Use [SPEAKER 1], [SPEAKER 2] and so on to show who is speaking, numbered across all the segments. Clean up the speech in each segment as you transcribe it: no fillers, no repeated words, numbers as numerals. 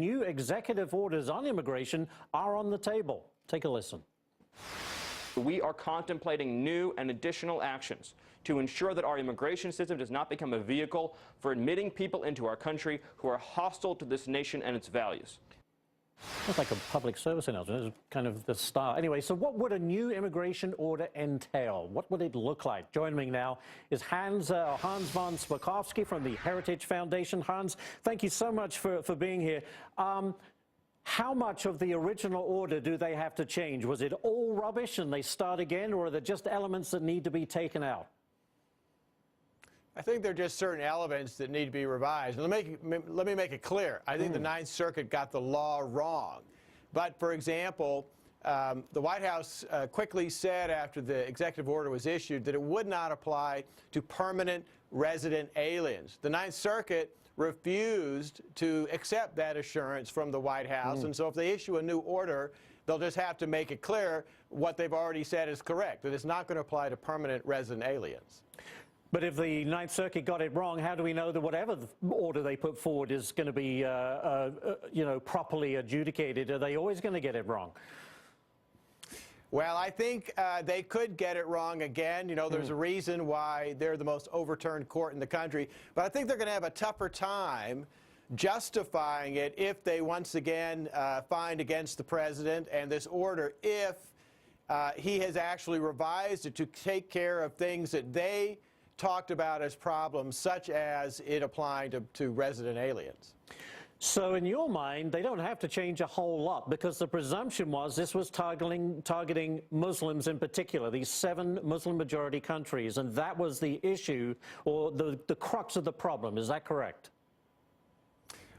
[SPEAKER 1] new executive orders on immigration are on the table. Take a listen.
[SPEAKER 2] We are contemplating new and additional actions to ensure that our immigration system does not become a vehicle for admitting people into our country who are hostile to this nation and its values.
[SPEAKER 1] It's like a public service announcement. It's kind of the style. Anyway, so what would a new immigration order entail? What would it look like? Joining me now is Hans von Spakovsky from the Heritage Foundation. Hans, thank you so much for being here. How much of the original order do they have to change? Was it all rubbish and they start again, or are there just elements that need to be taken out?
[SPEAKER 3] I think there are just certain elements that need to be revised. And let me make it clear. I think the Ninth Circuit got the law wrong. But, for example, the White House quickly said after the executive order was issued that it would not apply to permanent resident aliens. The Ninth Circuit refused to accept that assurance from the White House. And so if they issue a new order, they'll just have to make it clear what they've already said is correct, that it's not going to apply to permanent resident aliens.
[SPEAKER 1] But if the Ninth Circuit got it wrong, how do we know that whatever order they put forward is going to be, you know, properly adjudicated? Are they always going to get it wrong?
[SPEAKER 3] Well, I think they could get it wrong again. You know, there's a reason why they're the most overturned court in the country. But I think they're going to have a tougher time justifying it if they once again find against the president and this order, if he has actually revised it to take care of things that they talked about as problems, such as it applying to resident aliens.
[SPEAKER 1] So in your mind, they don't have to change a whole lot, because the presumption was this was targeting Muslims in particular, these 7 Muslim-majority countries, and that was the issue, or the crux of the problem. Is that correct?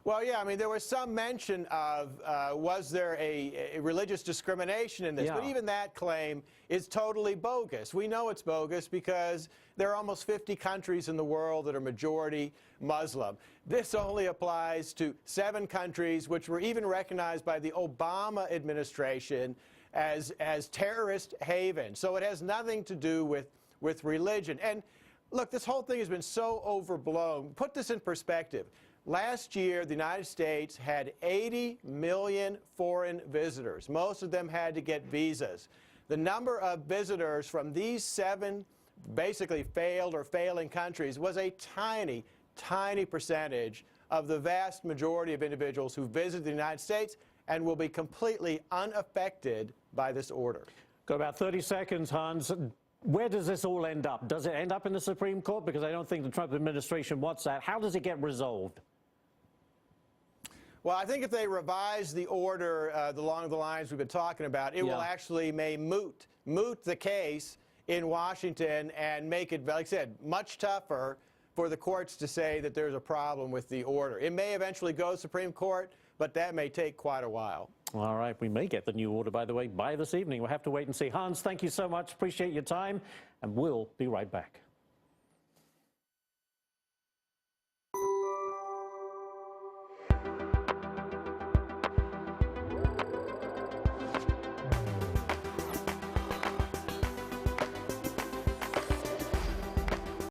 [SPEAKER 3] Well, yeah, I mean, there was some mention of was there a religious discrimination in this, but even that claim is totally bogus. We know it's bogus because there are almost 50 countries in the world that are majority Muslim. This only applies to 7 countries which were even recognized by the Obama administration as terrorist havens. So it has nothing to do with religion. And look, this whole thing has been so overblown. Put this in perspective. Last year, the United States had 80 million foreign visitors. Most of them had to get visas. The number of visitors from these 7 basically failed or failing countries was a tiny, tiny percentage of the vast majority of individuals who visit the United States and will be completely unaffected by this order.
[SPEAKER 1] Got about 30 seconds, Hans. Where does this all end up? Does it end up in the Supreme Court? Because I don't think the Trump administration wants that. How does it get resolved?
[SPEAKER 3] Well, I think if they revise the order along the lines we've been talking about, it will actually moot the case in Washington and make it, like I said, much tougher for the courts to say that there's a problem with the order. It may eventually go to the Supreme Court, but that may take quite a while.
[SPEAKER 1] All right. We may get the new order, by the way, by this evening. We'll have to wait and see. Hans, thank you so much. Appreciate your time, and we'll be right back.